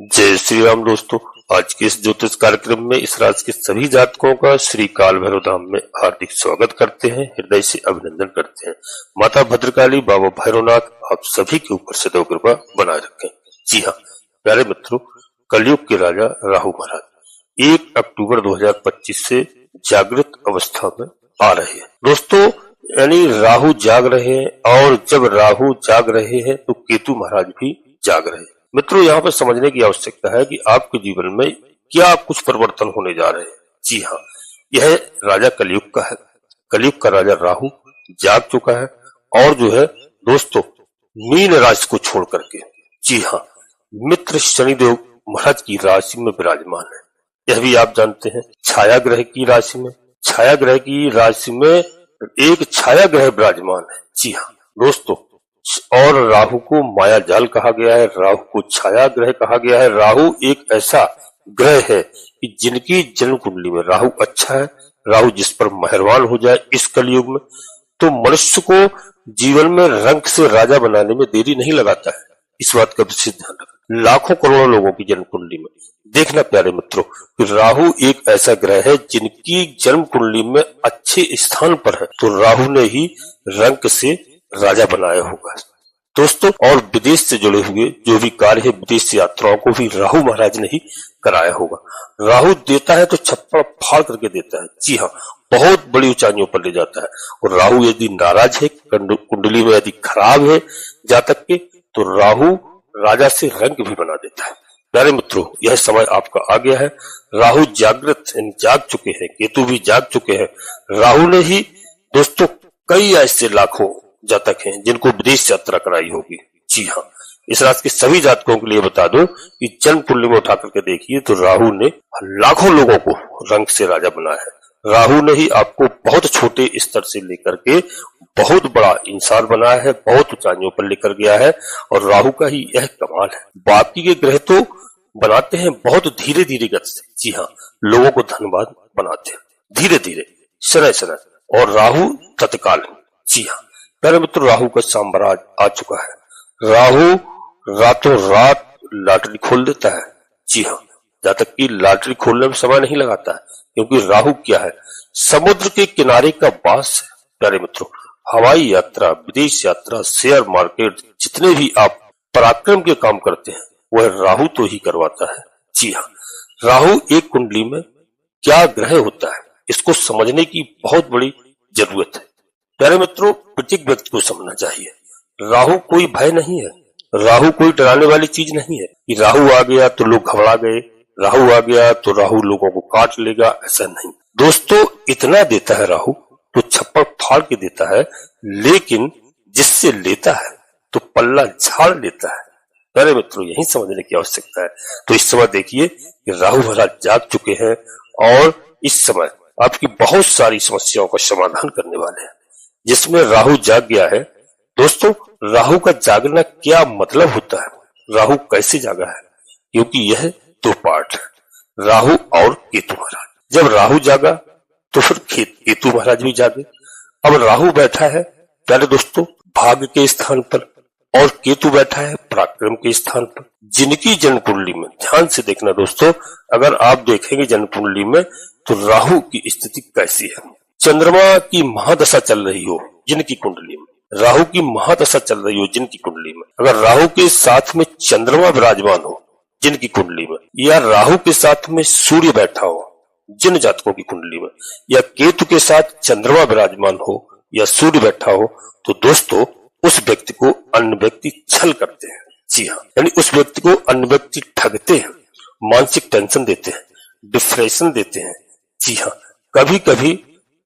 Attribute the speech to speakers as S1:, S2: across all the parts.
S1: जय श्री राम दोस्तों। आज के इस ज्योतिष कार्यक्रम में इस राशि के सभी जातकों का श्री काल भैरव धाम में हार्दिक स्वागत करते हैं, हृदय से अभिनंदन करते हैं। माता भद्रकाली, बाबा भैरवनाथ आप सभी के ऊपर सदैव कृपा बनाए रखें। जी हाँ प्यारे मित्रों, कलयुग के राजा राहु महाराज 1 अक्टूबर 2025 से जागृत अवस्था में आ रहे हैं। दोस्तों यानी राहु जाग रहे हैं, और जब राहु जाग रहे हैं तो केतु महाराज भी जाग रहे हैं। मित्रों यहाँ पर समझने की आवश्यकता है कि आपके जीवन में क्या कुछ परिवर्तन होने जा रहे हैं। जी हाँ, यह राजा कलयुग का है। कलयुग का राजा राहु जाग चुका है, और जो है दोस्तों मीन राशि को छोड़ करके, जी हाँ, मित्र शनिदेव महाराज की राशि में विराजमान है। यह भी आप जानते हैं, छाया ग्रह की राशि में, छाया ग्रह की राशि में एक छाया ग्रह विराजमान है। जी हाँ दोस्तों, और राहु को माया जाल कहा गया है, राहु को छाया ग्रह कहा गया है। राहु एक ऐसा ग्रह है कि जिनकी जन्म कुंडली में राहु अच्छा है, राहु जिस पर मेहरबान हो जाए इस कलयुग में, तो मनुष्य को जीवन में रंक से राजा बनाने में देरी नहीं लगाता है। इस बात का विशेष ध्यान रखना। लाखों करोड़ों लोगों की जन्म कुंडली में देखना प्यारे मित्रों कि राहु एक ऐसा ग्रह है जिनकी जन्म कुंडली में अच्छे स्थान पर है, तो राहु ने ही रंक से राजा बनाया होगा दोस्तों। और विदेश से जुड़े हुए जो भी कार्य है, विदेश यात्राओं को भी राहु महाराज ने ही कराया होगा। राहु देता है तो छप्पड़ फाड़ करके देता है। जी हाँ, बहुत बड़ी ऊंचाइयों पर ले जाता है। और राहु यदि नाराज है, कुंडली में यदि खराब है जातक के, तो राहु राजा से रंक भी बना देता है। प्यारे मित्रों, यह समय आपका आ गया है। राहु जागृत जाग चुके हैं, केतु भी जाग चुके हैं। राहु ने ही दोस्तों कई ऐसे लाखों जातक हैं जिनको विदेश यात्रा कराई होगी। जी हाँ, इस राशि के सभी जातकों के लिए बता दो कि जन्म कुंडली में उठा करके देखिए तो राहु ने लाखों लोगों को रंक से राजा बनाया है। राहु ने ही आपको बहुत छोटे स्तर से लेकर के बहुत बड़ा इंसान बनाया है, बहुत ऊंचाइयों पर लेकर गया है। और राहु का ही यह कमाल है। बाकी के ग्रह तो बनाते हैं बहुत धीरे धीरे गति से। जी हाँ, लोगों को धनवान बनाते हैं धीरे धीरे, शनय शनय, और राहु तत्काल। जी हाँ प्यारे मित्र, राहु का साम्राज्य आ चुका है। राहु रातों रात लॉटरी खोल देता है। जी हाँ, जब तक कि लॉटरी खोलने में समय नहीं लगाता है, क्योंकि राहु क्या है, समुद्र के किनारे का बास है। प्यारे मित्रों, हवाई यात्रा, विदेश यात्रा, शेयर मार्केट, जितने भी आप पराक्रम के काम करते हैं वह राहु तो ही करवाता है। जी हाँ, राहु एक कुंडली में क्या ग्रह होता है इसको समझने की बहुत बड़ी जरूरत है। प्यारे मित्रों, प्रत्येक व्यक्ति को समझना चाहिए, राहु कोई भय नहीं है, राहु कोई डराने वाली चीज नहीं है कि राहु आ गया तो लोग घबरा गए, राहु आ गया तो राहु लोगों को काट लेगा, ऐसा नहीं दोस्तों। इतना देता है राहु तो छप्पड़ फाड़ के देता है, लेकिन जिससे लेता है तो पल्ला झाड़ लेता है। प्यारे मित्रों, यही समझने की आवश्यकता है। तो इस समय देखिए कि राहु महाराज जाग चुके हैं, और इस समय आपकी बहुत सारी समस्याओं का समाधान करने वाले हैं। जिसमें राहु जाग गया है दोस्तों, राहु का जागना क्या मतलब होता है, राहु कैसे जागा है, क्योंकि यह दो पार्ट है, राहु और केतु महाराज। जब राहु जागा तो फिर केतु महाराज भी जागे। अब राहु बैठा है प्यारे दोस्तों भाग्य के स्थान पर, और केतु बैठा है पराक्रम के स्थान पर। जिनकी जन्म कुंडली में, ध्यान से देखना दोस्तों, अगर आप देखेंगे जन्म कुंडली में तो राहु की स्थिति कैसी है। चंद्रमा की महादशा चल रही हो जिनकी कुंडली में, राहु की महादशा चल रही हो जिनकी कुंडली में, अगर राहु के साथ में चंद्रमा विराजमान हो जिनकी कुंडली में, या राहु के साथ में सूर्य बैठा हो जिन जातकों की कुंडली में, या केतु के साथ चंद्रमा विराजमान हो या सूर्य बैठा हो, तो दोस्तों उस व्यक्ति को अन्य व्यक्ति छल करते हैं। जी हाँ, यानी उस व्यक्ति को अन्य व्यक्ति ठगते हैं, मानसिक टेंशन देते हैं, डिप्रेशन देते हैं। जी हाँ, कभी कभी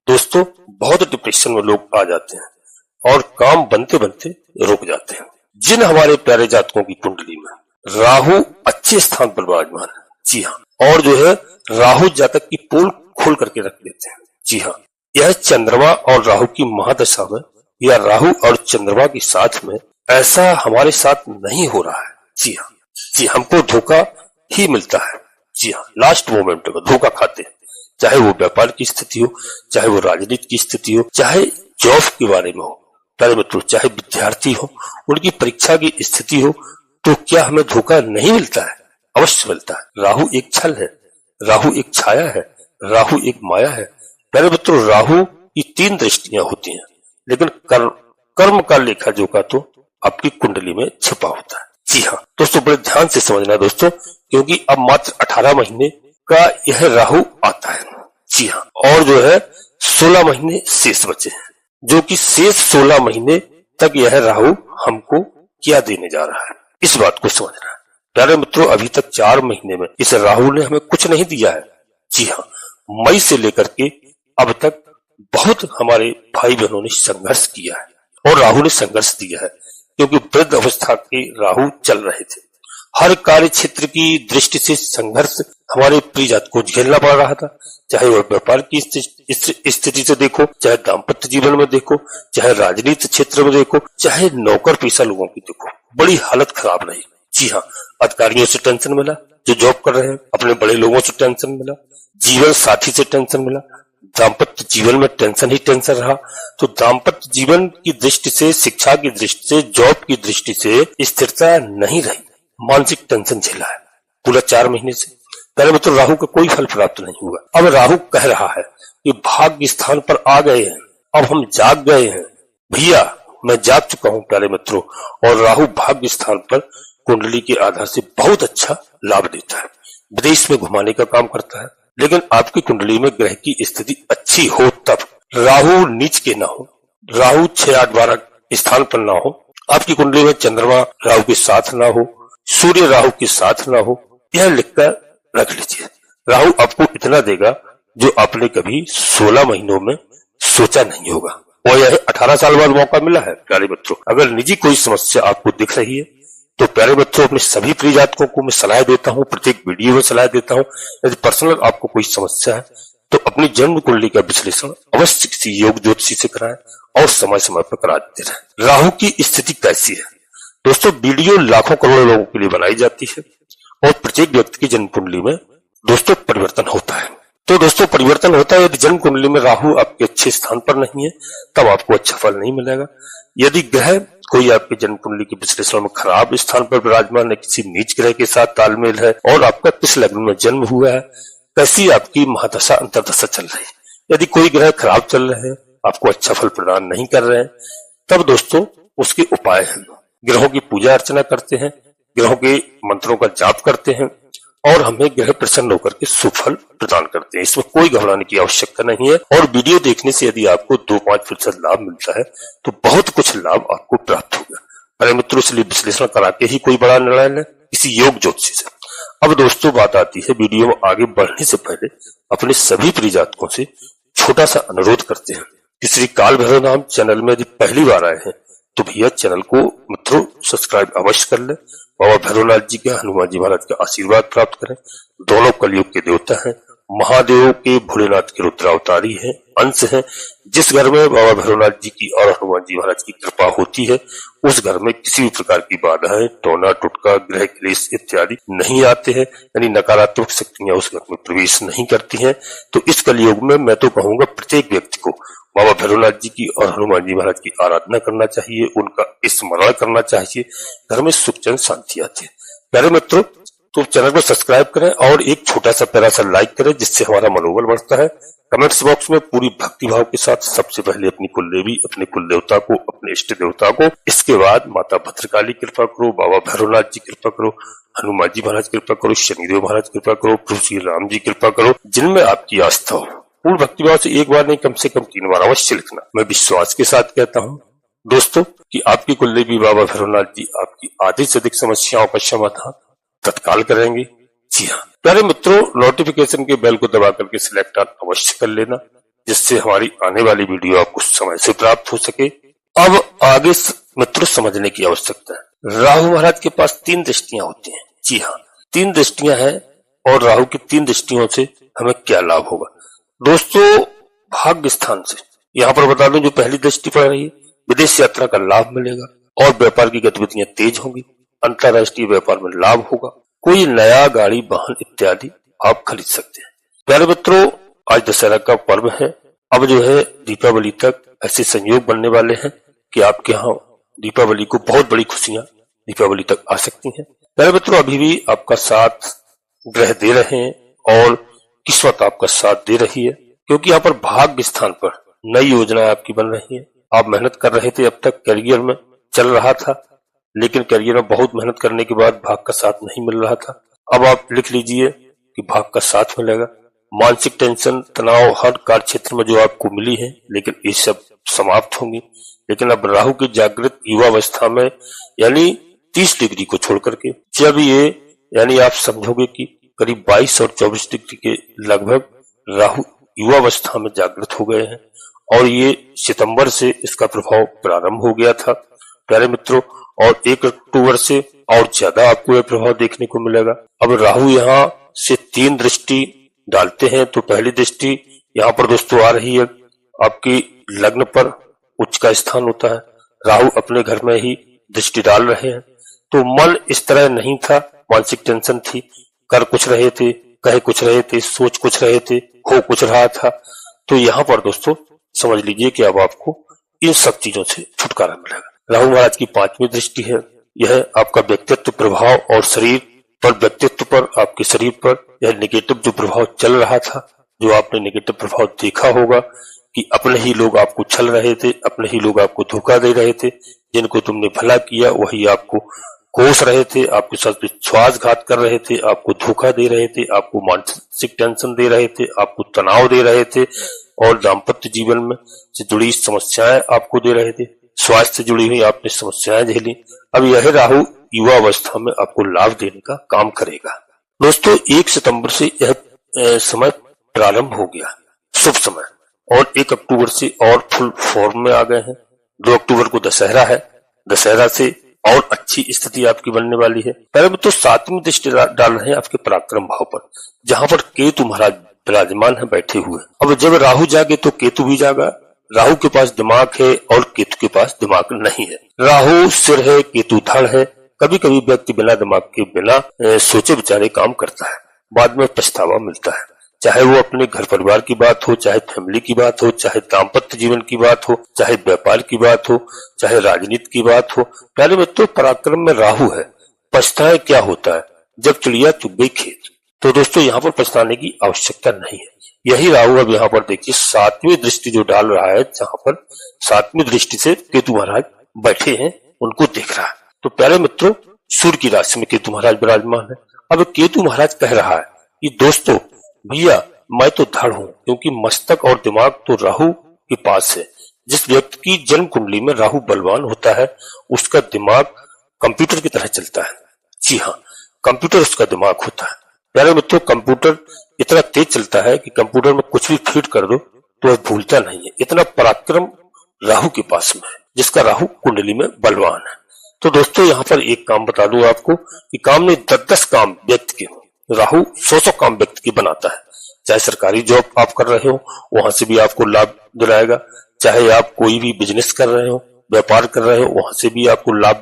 S1: दोस्तों बहुत डिप्रेशन में लोग आ जाते हैं और काम बनते बनते रुक जाते हैं। जिन हमारे प्यारे जातकों की कुंडली में राहु अच्छे स्थान पर विराजमान है, जी हाँ, और जो है राहु जातक की पोल खोल करके रख देते हैं। जी हाँ, यह चंद्रमा और राहु की महादशा में, या राहु और चंद्रमा के साथ में ऐसा हमारे साथ नहीं हो रहा है। जी हाँ, जी हमको धोखा ही मिलता है। जी हाँ, लास्ट मोमेंट में धोखा खाते हैं, चाहे वो व्यापार की स्थिति हो, चाहे वो राजनीति की स्थिति हो, चाहे जॉब के बारे में हो, प्यारे मित्रों, चाहे विद्यार्थी हो, उनकी परीक्षा की स्थिति हो, तो क्या हमें धोखा नहीं मिलता है? अवश्य मिलता है। राहु एक छल है, राहु एक छाया है, राहु एक माया है। प्यारे मित्रों, राहु की 3 दृष्टियां होती हैं, लेकिन कर्म का लेखा जोखा तो आपकी कुंडली में छिपा होता है। जी हाँ दोस्तों, बड़े ध्यान से समझना दोस्तों, क्योंकि अब मात्र 18 महीने का यह राहु आता है। जी हाँ, और जो है 16 महीने शेष बचे हैं, जो कि शेष 16 महीने तक यह राहु हमको क्या देने जा रहा है, इस बात को समझना है। प्यारे मित्रों, अभी तक 4 महीने में इस राहु ने हमें कुछ नहीं दिया है। जी हाँ, मई से लेकर के अब तक बहुत हमारे भाई बहनों ने संघर्ष किया है, और राहु ने संघर्ष दिया है, क्योंकि वृद्ध अवस्था के राहु चल रहे थे। हर कार्य क्षेत्र की दृष्टि से संघर्ष हमारे प्रियजन को झेलना पड़ रहा था, चाहे वह व्यापार की स्थिति से देखो, चाहे दाम्पत्य जीवन में देखो, चाहे राजनीति क्षेत्र में देखो, चाहे नौकर पेशा लोगों की देखो, बड़ी हालत खराब रही। जी हाँ, अधिकारियों से टेंशन मिला, जो जॉब कर रहे हैं, अपने बड़े लोगों से टेंशन मिला, जीवन साथी से टेंशन मिला, दाम्पत्य जीवन में टेंशन ही टेंशन रहा। तो दाम्पत्य जीवन की दृष्टि से, शिक्षा की दृष्टि से, जॉब की दृष्टि से स्थिरता नहीं रही, मानसिक टेंशन झेला है पूरा 4 महीने से। पहले में तो राहु का कोई फल प्राप्त नहीं हुआ। अब राहु कह रहा है कि भाग्य स्थान पर आ गए हैं, अब हम जाग गए हैं भैया, मैं जाग चुका हूं प्यारे मित्रों। और राहु भाग्य स्थान पर कुंडली के आधार से बहुत अच्छा लाभ देता है, विदेश में घुमाने का काम करता है। लेकिन आपकी कुंडली में ग्रह की स्थिति अच्छी हो, तब राहु नीच के ना हो, राहु 6, 8, 12 स्थान पर ना हो, आपकी कुंडली में चंद्रमा राहु के साथ ना हो, सूर्य राहु के साथ ना हो, यह लिखकर रख लीजिए। राहु आपको इतना देगा जो आपने कभी 16 महीनों में सोचा नहीं होगा, और यह 18 साल बाद मौका मिला है। प्यारे मित्रों, अगर निजी कोई समस्या आपको दिख रही है तो प्यारे बच्चों, अपने सभी प्रिय जातकों को मैं सलाह देता हूं, प्रत्येक वीडियो में सलाह देता हूं, यदि पर्सनल आपको कोई समस्या है तो अपनी जन्म कुंडली का विश्लेषण अवश्य किसी योग ज्योतिषी से कराएं, और समय समय पर कराते रहें। राहु की स्थिति कैसी है दोस्तों? वीडियो लाखों करोड़ों लोगों के लिए बनाई जाती है, और प्रत्येक व्यक्ति की जन्म कुंडली में दोस्तों परिवर्तन होता है। तो दोस्तों, परिवर्तन होता है। यदि जन्म कुंडली में राहु आपके अच्छे स्थान पर नहीं है, तब आपको अच्छा फल नहीं मिलेगा। यदि ग्रह कोई आपके जन्म कुंडली के विश्लेषण में खराब स्थान पर विराजमान है, किसी नीच ग्रह के साथ तालमेल है, और आपका किस लग्न में जन्म हुआ है, कैसी आपकी महादशा अंतरदशा चल रही है, यदि कोई ग्रह खराब चल रहे हैं, आपको अच्छा फल प्रदान नहीं कर रहे हैं, तब दोस्तों उसके उपाय हैं। ग्रहों की पूजा अर्चना करते हैं, ग्रहों के मंत्रों का जाप करते हैं, और हमें ग्रह प्रसन्न होकर के सुफल प्रदान करते हैं। इसमें कोई घबराने की आवश्यकता नहीं है, और वीडियो देखने से यदि आपको 2-5% लाभ मिलता है तो बहुत कुछ लाभ आपको प्राप्त होगा। अरे मित्रों, इसलिए विश्लेषण करा के ही कोई बड़ा निर्णय लें किसी योग ज्योतिषी से। अब दोस्तों, बात आती है, वीडियो में आगे बढ़ने से पहले अपने सभी प्रिय जातकों से छोटा सा अनुरोध करते हैं कि श्री काल भैरव नाम चैनल में यदि पहली बार आए हैं तो भैया चैनल को मित्रों सब्सक्राइब अवश्य कर ले। बाबा भैरवनाथ जी का, हनुमान जी महाराज का आशीर्वाद प्राप्त करें। दोनों कलयुग के देवता हैं, महादेव के, भोलेनाथ के रुद्रावतारी हैं, अंश हैं। जिस घर में बाबा भैरवनाथ जी की और हनुमान जी महाराज की कृपा होती है, उस घर में किसी भी प्रकार की बाधाएं, टोना टुटका, ग्रह क्लेश इत्यादि नहीं आते हैं, यानी नकारात्मक शक्तियां उस घर में प्रवेश नहीं करती हैं। तो इस कलयुग में मैं तो कहूंगा प्रत्येक व्यक्ति को बाबा भैरवनाथ जी की और हनुमान जी महाराज की आराधना करना चाहिए, उनका स्मरण करना चाहिए, घर में सुख चैन शांति आती है। प्यारे मित्रों, तो चैनल को सब्सक्राइब करें और एक छोटा सा प्यारा सा लाइक करें, जिससे हमारा मनोबल बढ़ता है। कमेंट्स बॉक्स में पूरी भक्ति भाव के साथ सबसे पहले अपनी कुल देवी, अपने कुल देवता को, अपने इष्ट देवता को, इसके बाद माता भद्रकाली कृपा करो, बाबा भैरवनाथ जी कृपा करो, हनुमान जी महाराज कृपा करो, शनिदेव महाराज कृपा करो, प्रभु श्री राम जी कृपा करो, जिनमें आपकी आस्था हो। पूर्ण भक्तिभाव से एक बार नहीं, कम से कम 3 बार अवश्य लिखना। मैं विश्वास के साथ कहता हूँ दोस्तों कि आपकी कुलदेवी बाबा भैरवनाथ जी आपकी आधी से अधिक समस्याओं का समाधान तत्काल करेंगे। जी हाँ प्यारे मित्रों, नोटिफिकेशन के बेल को दबा करके सिलेक्ट अवश्य कर लेना, जिससे हमारी आने वाली वीडियो आपको समय से प्राप्त हो सके। अब आगे मित्रों समझने की आवश्यकता है। राहु महाराज के पास 3 दृष्टियां होती हैं। जी हाँ, 3 दृष्टियां हैं, और राहु की 3 दृष्टियों से हमें क्या लाभ होगा दोस्तों? भाग्य स्थान से यहाँ पर बता दूं, जो पहली दृष्टि पड़ रही है, विदेश यात्रा का लाभ मिलेगा, और व्यापार की गतिविधियां तेज होंगी, अंतरराष्ट्रीय व्यापार में लाभ होगा, कोई नया गाड़ी वाहन इत्यादि आप खरीद सकते हैं। प्यारे मित्रों, आज दशहरा का पर्व है। अब जो है दीपावली तक ऐसे संयोग बनने वाले हैं कि आपके यहाँ दीपावली को बहुत बड़ी खुशियां दीपावली तक आ सकती हैं। प्यारे मित्रों, अभी भी आपका साथ ग्रह दे रहे हैं और किस्मत आपका साथ दे रही है, क्योंकि यहाँ पर भाग्य स्थान पर नई योजनाएं आपकी बन रही है। आप मेहनत कर रहे थे, अब तक करियर में चल रहा था, लेकिन करियर में बहुत मेहनत करने के बाद भाग का साथ नहीं मिल रहा था। अब आप लिख लीजिए कि भाग का साथ मिलेगा। मानसिक टेंशन, तनाव हर कार्य क्षेत्र में जो आपको मिली है, लेकिन ये सब समाप्त होंगी। लेकिन अब राहु की जागृत युवावस्था में, यानी 30 डिग्री को छोड़ करके, जब ये यानी आप समझोगे कि करीब 22 और 24 डिग्री के लगभग राहु युवावस्था में जागृत हो गए हैं और ये सितंबर से इसका प्रभाव प्रारंभ हो गया था प्यारे मित्रों, और 1 अक्टूबर से और ज्यादा आपको यह प्रभाव देखने को मिलेगा। अब राहु यहाँ से 3 दृष्टि डालते हैं। तो पहली दृष्टि यहाँ पर दोस्तों आ रही है आपकी लग्न पर, उच्च का स्थान होता है, राहु अपने घर में ही दृष्टि डाल रहे हैं। तो मन इस तरह नहीं था, मानसिक टेंशन थी, कर कुछ रहे थे, कहे कुछ रहे थे, सोच कुछ रहे थे, हो कुछ रहा था। तो यहाँ पर दोस्तों समझ लीजिए कि अब आपको इन सब चीजों से छुटकारा मिलेगा। राहु महाराज की 5वीं दृष्टि है, यह आपका व्यक्तित्व प्रभाव और शरीर पर, व्यक्तित्व पर, आपके शरीर पर यह नेगेटिव जो प्रभाव चल रहा था, जो आपने नेगेटिव प्रभाव देखा होगा कि अपने ही लोग आपको छल रहे थे, अपने ही लोग आपको धोखा दे रहे थे, जिनको तुमने भला किया वही आपको कोस रहे थे, आपके साथ विश्वासघात कर रहे थे, आपको धोखा दे रहे थे, आपको मानसिक टेंशन दे रहे थे, आपको तनाव दे रहे थे और दाम्पत्य जीवन में से जुड़ी समस्याएं आपको दे रहे थे, स्वास्थ्य से जुड़ी हुई आपने समस्याएं झेली। अब यह राहु युवा अवस्था में आपको लाभ देने का काम करेगा। दोस्तों 1 सितंबर से यह समय प्रारंभ हो गया, शुभ समय, और 1 अक्टूबर से और फुल फॉर्म में आ गए हैं। 2 अक्टूबर को दशहरा है, दशहरा से और अच्छी स्थिति आपकी बनने वाली है। पहले में तो 7वीं दृष्टि डाल रहे हैं आपके पराक्रम भाव पर, जहां पर केतु महाराज विराजमान है बैठे हुए। अब जब राहु जागे तो केतु भी जागा। राहु के पास दिमाग है और केतु के पास दिमाग नहीं है। राहु सिर है, केतु धड़ है। कभी कभी व्यक्ति बिना दिमाग के, बिना सोचे विचारे काम करता है, बाद में पछतावा मिलता है, चाहे वो अपने घर परिवार की बात हो, चाहे फैमिली की बात हो, चाहे दाम्पत्य जीवन की बात हो, चाहे व्यापार की बात हो, चाहे राजनीति की बात हो। प्यारे मित्रों, पराक्रम में राहु है। पछताए क्या होता है, जब चिड़िया चुग गई खेत। तो दोस्तों यहाँ पर पछताने की आवश्यकता नहीं है। यही राहु अब यहाँ पर देखिए 7वीं दृष्टि जो डाल रहा है, जहाँ पर 7वीं दृष्टि से केतु महाराज बैठे हैं, उनको देख रहा है। तो प्यारे मित्रों, सूर्य की राशि में केतु महाराज विराजमान है। अब केतु महाराज कह रहा है कि दोस्तों भैया, मैं तो धड़ हूं, क्योंकि मस्तक और दिमाग तो राहु के पास है। जिस व्यक्ति की जन्म कुंडली में राहु बलवान होता है, उसका दिमाग कंप्यूटर की तरह चलता है। जी हाँ, कंप्यूटर उसका दिमाग होता है। प्यारे मित्रों, कंप्यूटर इतना तेज चलता है कि कंप्यूटर में कुछ भी फीड कर दो तो वह भूलता नहीं है। इतना पराक्रम राहु के पास में है, जिसका राहु कुंडली में बलवान है। तो दोस्तों यहाँ पर एक काम बता दूं आपको कि काम नहीं 10-10 काम व्यक्ति के, राहु 100-100 काम व्यक्ति की बनाता है। चाहे सरकारी जॉब आप कर रहे हो, वहां से भी आपको लाभ दिलाएगा, चाहे आप कोई भी बिजनेस कर रहे हो, व्यापार कर रहे हो, वहां से भी आपको लाभ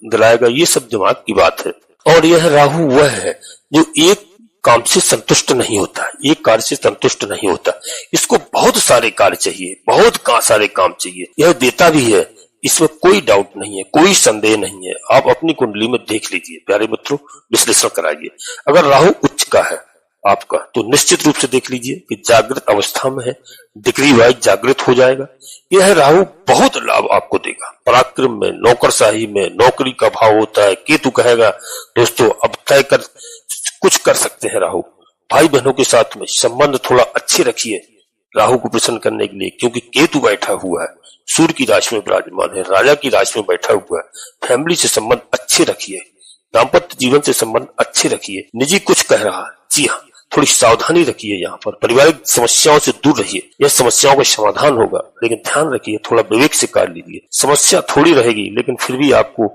S1: दिलाएगा। ये सब दिमाग की बात है। और यह राहु वह है जो एक काम से संतुष्ट नहीं होता, एक कार्य से संतुष्ट नहीं होता, इसको बहुत सारे कार्य चाहिए, बहुत सारे काम चाहिए। यह देता भी है, इसमें कोई डाउट नहीं है, कोई संदेह नहीं है। आप अपनी कुंडली में देख लीजिए प्यारे मित्रों, विश्लेषण कराइए। अगर राहु उच्च का है आपका, तो निश्चित रूप से देख लीजिए कि जागृत अवस्था में है, डिग्री वाइज जागृत हो जाएगा। यह राहु बहुत लाभ आपको देगा। पराक्रम में, नौकरशाही में, नौकरी का भाव होता है। केतु कहेगा दोस्तों अब तय कर कुछ कर सकते हैं राहु। भाई बहनों के साथ में संबंध थोड़ा अच्छे रखिए राहु को प्रसन्न करने के लिए, क्योंकि केतु बैठा हुआ है, सूर्य की राशि में विराजमान है, राजा की राशि में बैठा हुआ है। फैमिली से संबंध अच्छे रखिए, दाम्पत्य जीवन से संबंध अच्छे रखिए। निजी कुछ कह रहा है, जी हाँ, थोड़ी सावधानी रखिए। यहाँ पर पारिवारिक समस्याओं से दूर रहिए, यह समस्याओं का समाधान होगा, लेकिन ध्यान रखिए थोड़ा विवेक से कार्य लीजिए। समस्या थोड़ी रहेगी, लेकिन फिर भी आपको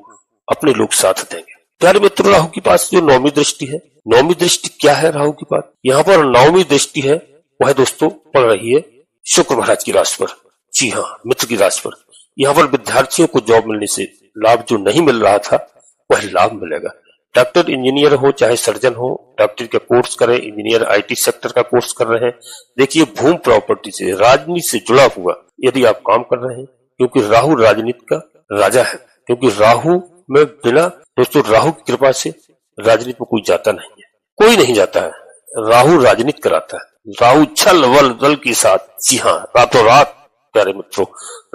S1: अपने लोग साथ देंगे। प्यारे मित्र, राहु के पास जो 9वीं दृष्टि है, 9वीं दृष्टि क्या है राहु के पास? यहाँ पर 9वीं दृष्टि है, वह दोस्तों पड़ रही है शुक्र महाराज की राशि पर। जी हाँ, मित्र की राशि पर। यहाँ पर विद्यार्थियों को जॉब मिलने से लाभ जो नहीं मिल रहा था, वह लाभ मिलेगा। डॉक्टर, इंजीनियर हो, चाहे सर्जन हो, डॉक्टरी का कोर्स करें, इंजीनियर IT सेक्टर का कोर्स कर रहे हैं, देखिए भूमि प्रॉपर्टी से, राजनीति से जुड़ा हुआ यदि आप काम कर रहे हैं, क्योंकि राहु राजनीति का राजा है। क्योंकि राहु में बिना दोस्तों, राहु की कृपा से राजनीति में कोई जाता नहीं है, कोई नहीं जाता है। राहु राजनीति कराता है। राहु छल बल दल के साथ, जी हाँ, रातों रात प्यारे मित्रों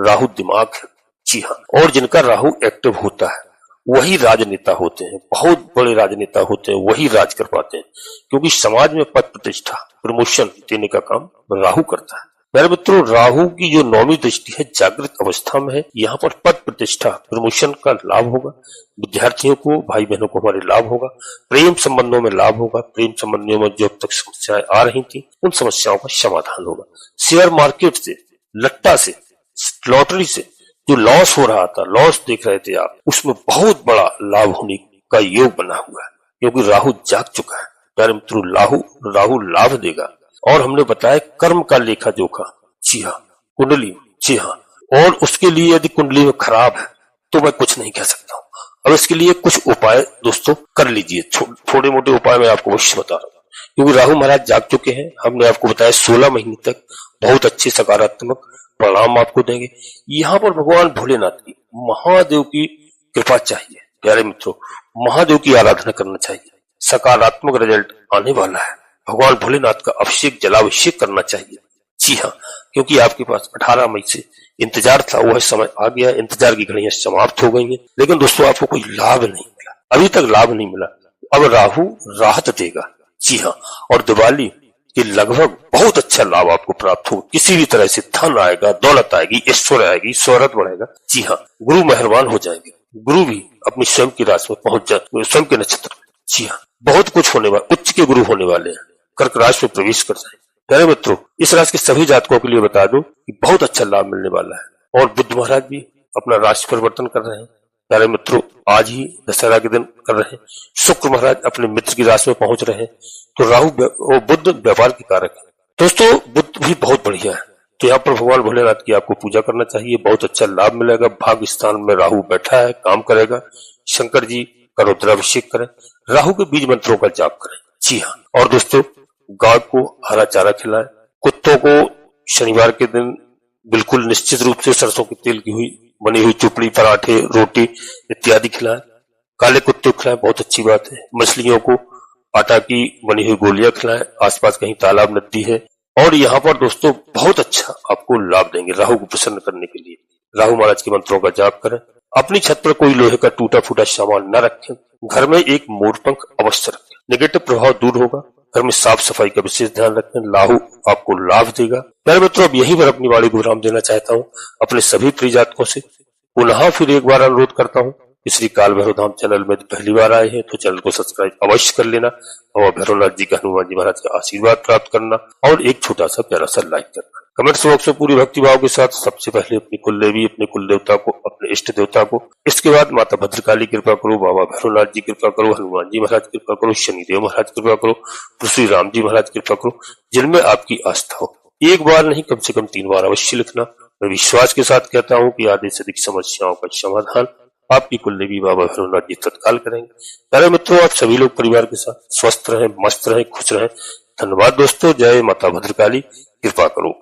S1: राहु दिमाग है, जी हाँ। और जिनका राहु एक्टिव होता है वही राजनेता होते हैं, बहुत बड़े राजनेता होते हैं, वही राज कर पाते हैं, क्योंकि समाज में पद प्रतिष्ठा प्रमोशन देने का काम राहु करता है। मेरे मित्रों, राहु की जो 9वीं दृष्टि है जागृत अवस्था में है, यहाँ पर पद प्रतिष्ठा प्रमोशन का लाभ होगा। विद्यार्थियों को, भाई बहनों को हमारे लाभ होगा। प्रेम संबंधों में लाभ होगा। प्रेम संबंधों में जो अब तक समस्याएं आ रही थी उन समस्याओं का समाधान होगा। शेयर मार्केट से, लट्टा से, लॉटरी से जो लॉस हो रहा था, लॉस देख रहे थे आप, उसमें बहुत बड़ा लाभ होने का योग बना हुआ है, क्योंकि राहु जाग चुका है। प्यारे मित्रों, राहु लाभ देगा। और हमने बताया कर्म का लेखा जोखा, जी हाँ, कुंडली, जी हाँ। और उसके लिए यदि कुंडली में खराब है तो मैं कुछ नहीं कह सकता हूँ। अब इसके लिए कुछ उपाय दोस्तों कर लीजिए, थोड़े मोटे उपाय मैं आपको अवश्य बता रहा हूँ, क्योंकि राहु महाराज जाग चुके हैं। हमने आपको बताया 16 महीने तक बहुत अच्छे सकारात्मक परिणाम आपको देंगे। यहाँ पर भगवान भोलेनाथ की, महादेव की कृपा चाहिए। प्यारे मित्रों, महादेव की आराधना करना चाहिए, सकारात्मक रिजल्ट आने वाला है। भगवान भोलेनाथ का अभिषेक, जलाभिषेक करना चाहिए, जी हाँ, क्योंकि आपके पास 18 मई से इंतजार था, वह समय आ गया, इंतजार की घड़ियां समाप्त हो गई हैं, लेकिन दोस्तों आपको कोई लाभ नहीं मिला, अभी तक लाभ नहीं मिला। अब राहु राहत देगा, जी हाँ। और दिवाली के लगभग बहुत अच्छा लाभ आपको प्राप्त हो, किसी भी तरह से धन आएगा, दौलत आएगी, ऐश्वर्य आएगी, शोहरत बढ़ेगा, जी हाँ। गुरु मेहरबान हो जाएंगे, गुरु भी अपनी स्वयं की राशि में पहुंच जाए, स्वयं के नक्षत्र में, जी हाँ। बहुत कुछ होने वाला, उच्च के गुरु होने वाले हैं, कर्क राशि में प्रवेश कर जाए। प्यारे मित्रों, इस राशि के सभी जातकों के लिए बता दो कि बहुत अच्छा लाभ मिलने वाला है। और बुध महाराज भी अपना राशि परिवर्तन कर रहे हैं। प्यारे मित्रों, आज ही दशहरा के दिन कर रहे हैं। शुक्र महाराज अपने मित्र की राशि में पहुंच रहे हैं। तो राहु और बुध व्यापार के कारक है। दोस्तों, बुध भी बहुत बढ़िया है, तो यहाँ पर भगवान भोलेनाथ की आपको पूजा करना चाहिए, बहुत अच्छा लाभ मिलेगा। भाग्य स्थान में राहु बैठा है, काम करेगा। शंकर जी का रुद्राभिषेक करें, राहु के बीज मंत्रों का जाप करें, जी हाँ। और दोस्तों, गाय को हरा चारा खिलाएं। कुत्तों को शनिवार के दिन बिल्कुल निश्चित रूप से सरसों के तेल की बनी हुई चुपड़ी, पराठे, रोटी इत्यादि खिलाएं। काले कुत्ते को खिलाएं, बहुत अच्छी बात है। मछलियों को आटा की बनी हुई गोलियां खिलाएं, आसपास कहीं तालाब नदी है। और यहाँ पर दोस्तों बहुत अच्छा आपको लाभ देंगे राहु को प्रसन्न करने के लिए। राहु महाराज के मंत्रों का जाप करें। अपनी छत पर कोई लोहे का टूटा फूटा सामान न रखें। घर में एक मोरपंख अवश्य रखें, नेगेटिव प्रभाव दूर होगा। घर में साफ सफाई का विशेष ध्यान रखें, राहु आपको लाभ देगा। मेरे मित्रों, अब यही पर अपनी वाणी को विराम देना चाहता हूँ। अपने सभी प्रिय जातकों से पुनः फिर एक बार अनुरोध करता हूँ, श्री काल भैरव धाम चैनल में पहली बार आए हैं तो चैनल को सब्सक्राइब अवश्य कर लेना, और भैरवनाथ जी का, हनुमान जी महाराज का आशीर्वाद प्राप्त करना, और एक छोटा सा प्यारा सा लाइक करना। कमेंट्स बॉक्स में पूरी भक्ति भाव के साथ सबसे पहले अपनी कुल देवी, अपने कुल देवता को, अपने इष्ट देवता को, इसके बाद माता भद्रकाली कृपा करो, बाबा भैरवनाथ जी कृपा करो, हनुमान जी महाराज कृपा करो, शनिदेव महाराज कृपा करो, श्री राम जी महाराज कृपा करो, जिनमें आपकी आस्था हो। एक बार नहीं, कम से कम 3 बार अवश्य लिखना। मैं विश्वास के साथ कहता हूँ कि आधे से अधिक समस्याओं का समाधान आपकी कुल देवी बाबा भैरवनाथ जी तत्काल करेंगे। प्यारे मित्रों, आप सभी लोग परिवार के साथ स्वस्थ रहें, मस्त रहें, खुश रहें। धन्यवाद दोस्तों। जय माता भद्रकाली, कृपा करो।